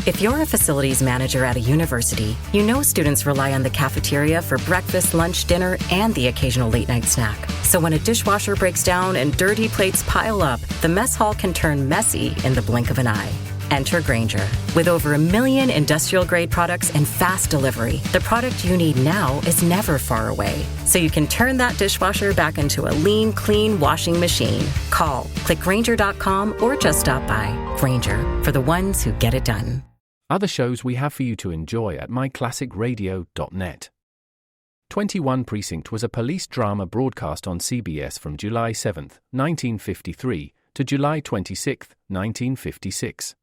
If you're a facilities manager at a university, you know students rely on the cafeteria for breakfast, lunch, dinner, and the occasional late-night snack. So when a dishwasher breaks down and dirty plates pile up, the mess hall can turn messy in the blink of an eye. Enter Grainger. With over 1 million industrial-grade products and fast delivery, the product you need now is never far away. So you can turn that dishwasher back into a lean, clean washing machine. Call, click Grainger.com, or just stop by. Grainger, for the ones who get it done. Other shows we have for you to enjoy at myclassicradio.net. 21 Precinct was a police drama broadcast on CBS from July 7, 1953 to July 26, 1956.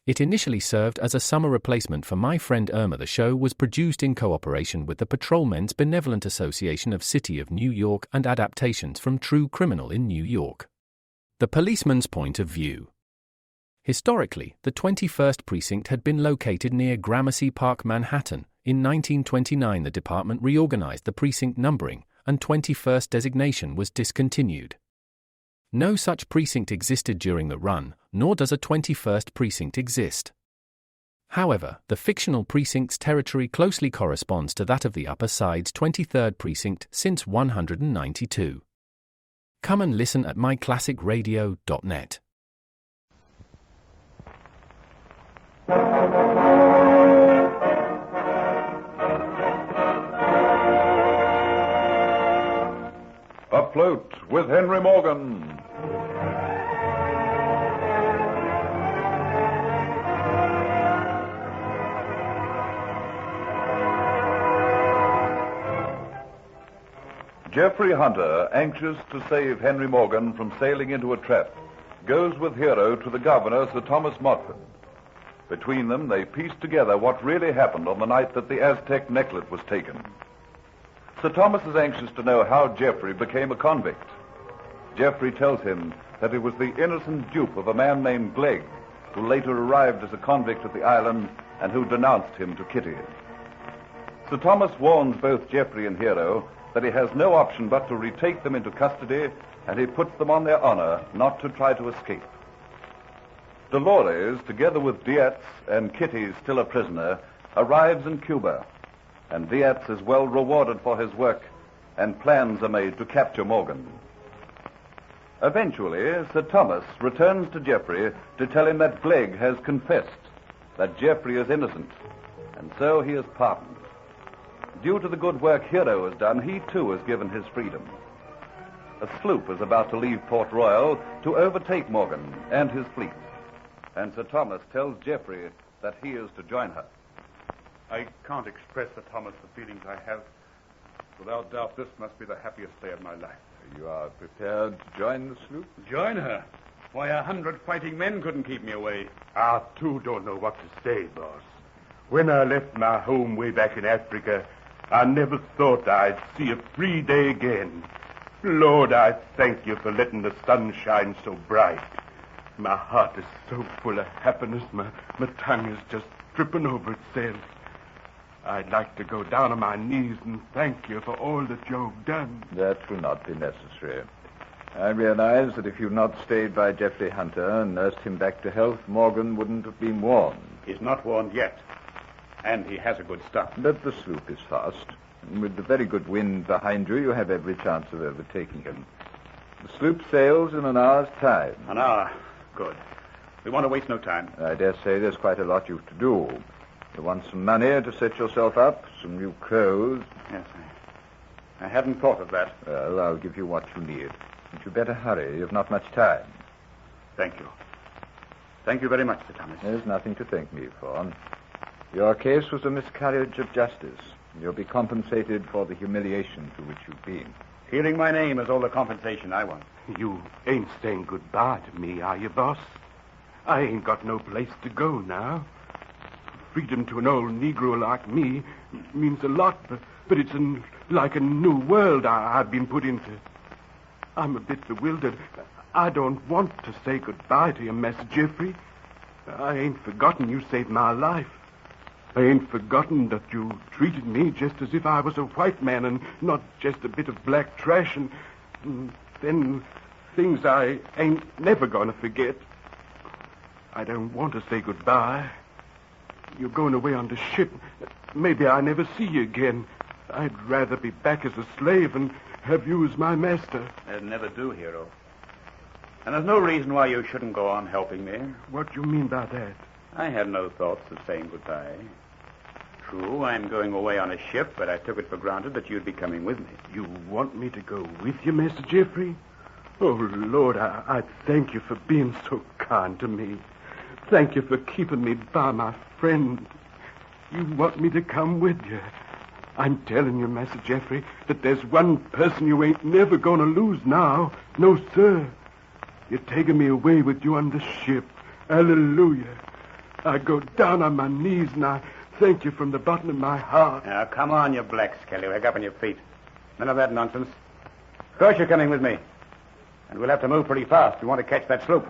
It initially served as a summer replacement for My Friend Irma. The show was produced in cooperation with the Patrolmen's Benevolent Association of City of New York and adaptations from True Criminal in New York. The Policeman's Point of View. Historically, the 21st Precinct had been located near Gramercy Park, Manhattan. In 1929, the department reorganized the precinct numbering, and 21st designation was discontinued. No such precinct existed during the run, nor does a 21st Precinct exist. However, the fictional precinct's territory closely corresponds to that of the Upper Side's 23rd Precinct since 192. Come and listen at myclassicradio.net. Afloat with Henry Morgan. Jeffrey Hunter, anxious to save Henry Morgan from sailing into a trap, goes with Hero to the governor, Sir Thomas Motford. Between them, they piece together what really happened on the night that the Aztec necklet was taken. Sir Thomas is anxious to know how Geoffrey became a convict. Geoffrey tells him that it was the innocent dupe of a man named Glegg, who later arrived as a convict at the island and who denounced him to Kitty. Sir Thomas warns both Geoffrey and Hero that he has no option but to retake them into custody, and he puts them on their honor not to try to escape. Dolores, together with Dietz and Kitty, still a prisoner, arrives in Cuba, and Dietz is well rewarded for his work, and plans are made to capture Morgan. Eventually, Sir Thomas returns to Geoffrey to tell him that Glegg has confessed, that Geoffrey is innocent, and so he is pardoned. Due to the good work Hero has done, he too is given his freedom. A sloop is about to leave Port Royal to overtake Morgan and his fleet, and Sir Thomas tells Geoffrey that he is to join her. I can't express, Sir Thomas, the feelings I have. Without doubt, this must be the happiest day of my life. You are prepared to join the sloop? Join her? Why, 100 fighting men couldn't keep me away. I, too, don't know what to say, boss. When I left my home way back in Africa, I never thought I'd see a free day again. Lord, I thank you for letting the sun shine so bright. My heart is so full of happiness, my tongue is just tripping over itself. I'd like to go down on my knees and thank you for all that you've done. That will not be necessary. I realize that if you'd not stayed by Geoffrey Hunter and nursed him back to health, Morgan wouldn't have been warned. He's not warned yet. And he has a good start. But the sloop is fast. And with the very good wind behind you, you have every chance of overtaking him. The sloop sails in an hour's time. An hour? Good. We want to waste no time. I dare say there's quite a lot you've to do. You want some money to set yourself up, some new clothes. Yes, I hadn't thought of that. Well, I'll give you what you need. But you better hurry. You've not much time. Thank you. Thank you very much, Sir Thomas. There's nothing to thank me for. Your case was a miscarriage of justice. You'll be compensated for the humiliation to which you've been. Hearing my name is all the compensation I want. You ain't saying goodbye to me, are you, boss? I ain't got no place to go now. Freedom to an old Negro like me means a lot, but it's like a new world I've been put into. I'm a bit bewildered. I don't want to say goodbye to you, Master Geoffrey. I ain't forgotten you saved my life. I ain't forgotten that you treated me just as if I was a white man and not just a bit of black trash, and then things I ain't never gonna forget. I don't want to say goodbye. You're going away on the ship. Maybe I never see you again. I'd rather be back as a slave and have you as my master. That'd never do, hero. And there's no reason why you shouldn't go on helping me. What do you mean by that? I had no thoughts of saying goodbye. True, I'm going away on a ship, but I took it for granted that you'd be coming with me. You want me to go with you, Master Geoffrey? Oh, Lord, I thank you for being so kind to me. Thank you for keeping me by my friend. You want me to come with you. I'm telling you, Master Geoffrey, that there's one person you ain't never going to lose now. No, sir. You're taking me away with you on the ship. Hallelujah. I go down on my knees and I thank you from the bottom of my heart. Now, come on, you black skelly. Wake up on your feet. None of that nonsense. Of course you're coming with me. And we'll have to move pretty fast if you want to catch that sloop.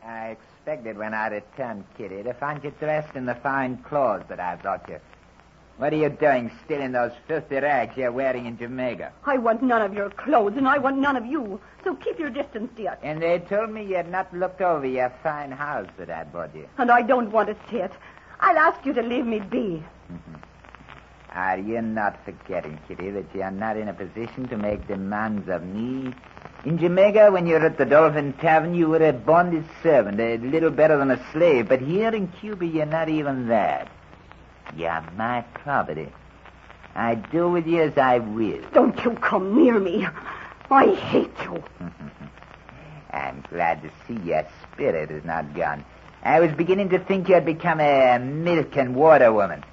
I expected when I returned, Kitty, to find you dressed in the fine clothes that I brought you. What are you doing still in those filthy rags you're wearing in Jamaica? I want none of your clothes, and I want none of you. So keep your distance, dear. And they told me you had not looked over your fine house that I bought you. And I don't want to see it. I'll ask you to leave me be. Are you not forgetting, Kitty, that you're not in a position to make demands of me? In Jamaica, when you were at the Dolphin Tavern, you were a bonded servant, a little better than a slave. But here in Cuba, you're not even that. You're my property. I do with you as I will. Don't you come near me. I hate you. I'm glad to see your spirit is not gone. I was beginning to think you'd become a milk and water woman.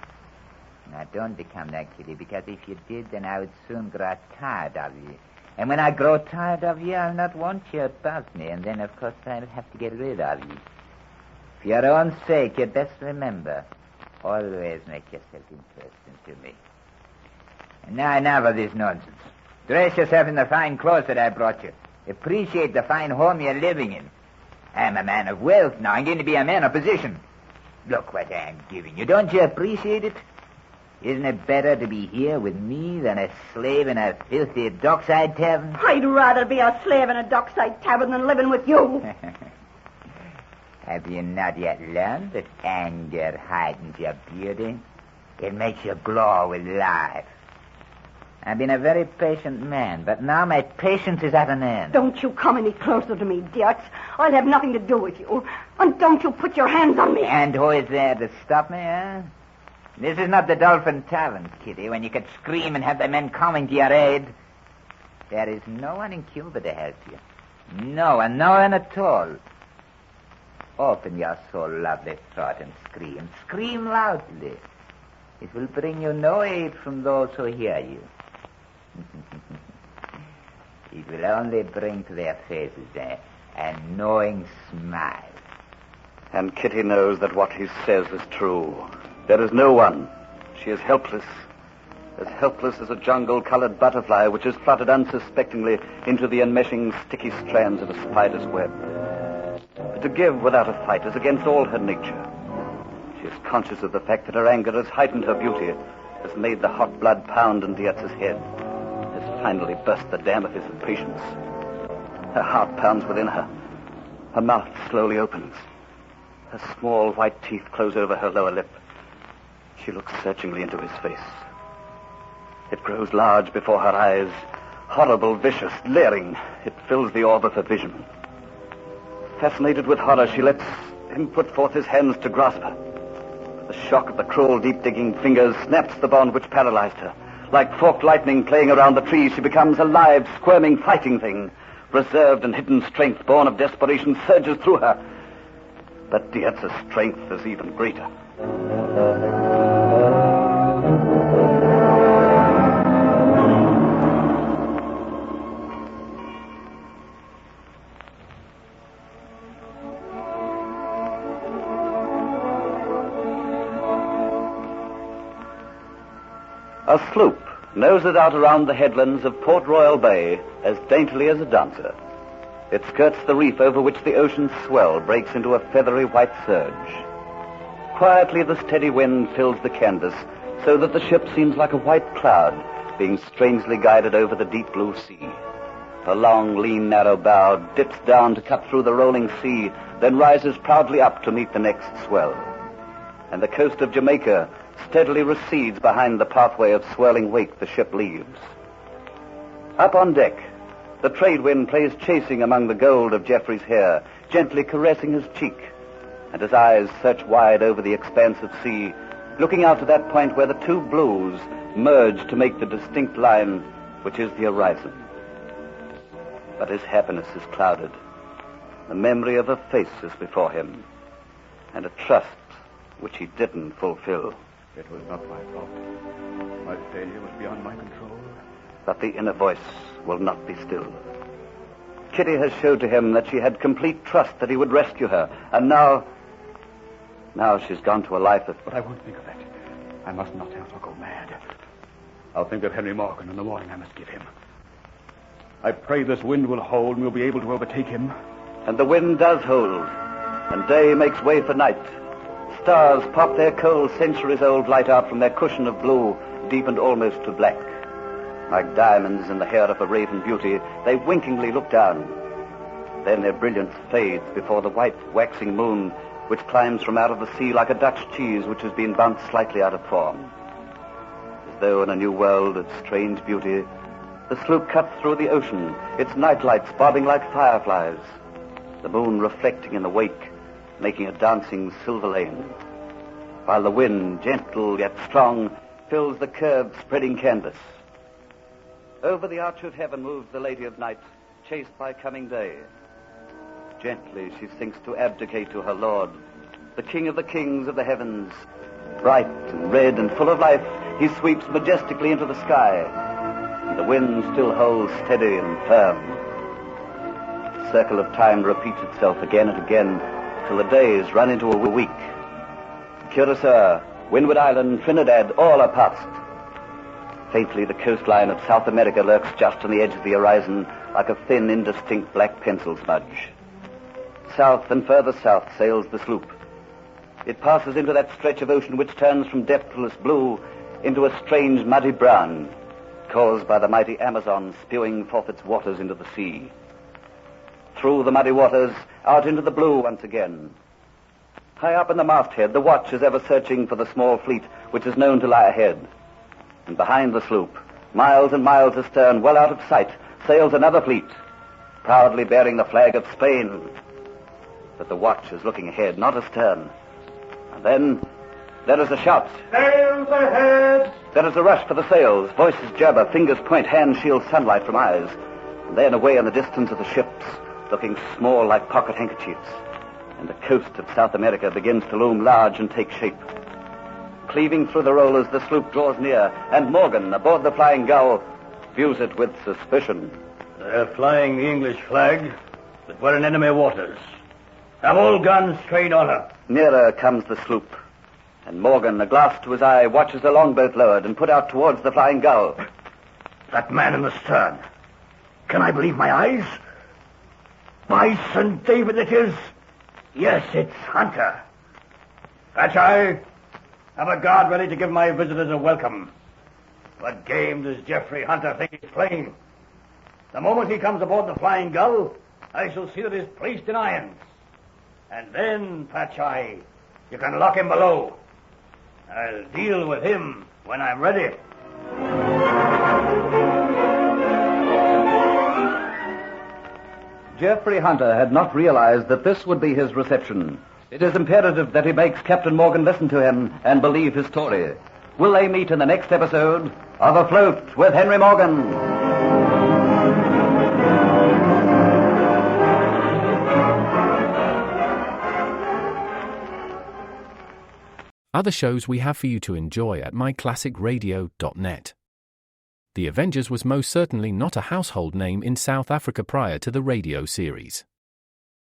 Now, don't become that, Kitty, because if you did, then I would soon grow tired of you. And when I grow tired of you, I'll not want you about me, and then, of course, I'll have to get rid of you. For your own sake, you'd best remember, always make yourself interesting to me. And now enough of this nonsense. Dress yourself in the fine clothes that I brought you. Appreciate the fine home you're living in. I'm a man of wealth now. I'm going to be a man of position. Look what I'm giving you. Don't you appreciate it? Isn't it better to be here with me than a slave in a filthy dockside tavern? I'd rather be a slave in a dockside tavern than living with you. Have you not yet learned that anger heightens your beauty? It makes you glow with life. I've been a very patient man, but now my patience is at an end. Don't you come any closer to me, Dietz. I'll have nothing to do with you. And don't you put your hands on me. And who is there to stop me, huh? This is not the Dolphin Tavern, Kitty, when you could scream and have the men coming to your aid. There is no one in Cuba to help you. No one at all. Open your soul, lovely throat, and scream. Scream loudly. It will bring you no aid from those who hear you. It will only bring to their faces a knowing smile. And Kitty knows that what he says is true. There is no one. She is helpless as a jungle-colored butterfly which is fluttered unsuspectingly into the enmeshing, sticky strands of a spider's web. But to give without a fight is against all her nature. She is conscious of the fact that her anger has heightened her beauty, has made the hot blood pound in Dietz's head, has finally burst the dam of his impatience. Her heart pounds within her. Her mouth slowly opens. Her small white teeth close over her lower lip. She looks searchingly into his face. It grows large before her eyes, horrible, vicious, leering. It fills the orb of her vision. Fascinated with horror, she lets him put forth his hands to grasp her. The shock of the cruel, deep-digging fingers snaps the bond which paralyzed her. Like forked lightning playing around the trees, she becomes a live, squirming, fighting thing. Reserved and hidden strength born of desperation surges through her. But Dietz's strength is even greater. A sloop noses out around the headlands of Port Royal Bay as daintily as a dancer. It skirts the reef over which the ocean's swell breaks into a feathery white surge. Quietly, the steady wind fills the canvas so that the ship seems like a white cloud being strangely guided over the deep blue sea. Her long, lean, narrow bow dips down to cut through the rolling sea, then rises proudly up to meet the next swell. And the coast of Jamaica steadily recedes behind the pathway of swirling wake the ship leaves. Up on deck, the trade wind plays chasing among the gold of Geoffrey's hair, gently caressing his cheek, and his eyes search wide over the expanse of sea, looking out to that point where the two blues merge to make the distinct line which is the horizon. But his happiness is clouded. The memory of her face is before him, and a trust which he didn't fulfill. It was not my fault. My failure was beyond my control. But the inner voice will not be still. Kitty has showed to him that she had complete trust that he would rescue her, and now she's gone to a life of... But I won't think of that. I must not have her go mad. I'll think of Henry Morgan and the warning I must give him. I pray this wind will hold and we'll be able to overtake him. And the wind does hold, and day makes way for night. Stars pop their cold, centuries-old light out from their cushion of blue, deepened almost to black. Like diamonds in the hair of a raven beauty, they winkingly look down. Then their brilliance fades before the white, waxing moon, which climbs from out of the sea like a Dutch cheese which has been bounced slightly out of form. As though in a new world of strange beauty, the sloop cuts through the ocean, its night lights bobbing like fireflies, the moon reflecting in the wake, making a dancing silver lane, while the wind, gentle yet strong, fills the curved, spreading canvas. Over the arch of heaven moves the Lady of Night, chased by coming day. Gently she sinks to abdicate to her Lord, the King of the kings of the heavens. Bright and red and full of life, he sweeps majestically into the sky, and the wind still holds steady and firm. The circle of time repeats itself again and again, till the days run into a week. Curacao, Windward Island, Trinidad, all are past. Faintly, the coastline of South America lurks just on the edge of the horizon, like a thin, indistinct black pencil smudge. South and further south sails the sloop. It passes into that stretch of ocean which turns from depthless blue into a strange muddy brown, caused by the mighty Amazon spewing forth its waters into the sea. Through the muddy waters, out into the blue once again. High up in the masthead, the watch is ever searching for the small fleet which is known to lie ahead. And behind the sloop, miles and miles astern, well out of sight, sails another fleet, proudly bearing the flag of Spain. But the watch is looking ahead, not astern. And then there is a shout. Sails ahead! There is a rush for the sails. Voices jabber, fingers point, hands shield sunlight from eyes. And then away in the distance are the ships, looking small like pocket handkerchiefs. And the coast of South America begins to loom large and take shape. Cleaving through the rollers, the sloop draws near, and Morgan, aboard the Flying Gull, views it with suspicion. They're flying the English flag, but we're in enemy waters. Have all guns straight on her. Nearer comes the sloop, and Morgan, a glass to his eye, watches the longboat lowered and put out towards the Flying Gull. That man in the stern. Can I believe my eyes? By St. David it is. Yes, it's Hunter. Patcheye, have a guard ready to give my visitors a welcome. What game does Geoffrey Hunter think he's playing? The moment he comes aboard the Flying Gull, I shall see that he's placed in irons. And then, Patcheye, you can lock him below. I'll deal with him when I'm ready. Geoffrey Hunter had not realized that this would be his reception. It is imperative that he makes Captain Morgan listen to him and believe his story. Will they meet in the next episode of Afloat with Henry Morgan? Other shows we have for you to enjoy at myclassicradio.net. The Avengers was most certainly not a household name in South Africa prior to the radio series.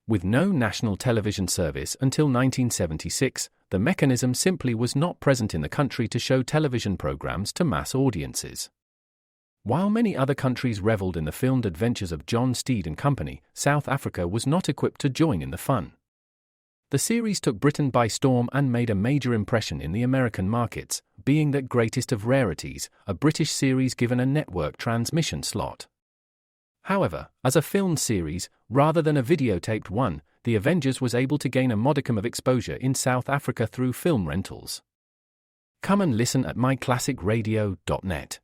With no national television service until 1976, the mechanism simply was not present in the country to show television programs to mass audiences. While many other countries revelled in the filmed adventures of John Steed and Company, South Africa was not equipped to join in the fun. The series took Britain by storm and made a major impression in the American markets, being that greatest of rarities, a British series given a network transmission slot. However, as a film series, rather than a videotaped one, The Avengers was able to gain a modicum of exposure in South Africa through film rentals. Come and listen at myclassicradio.net.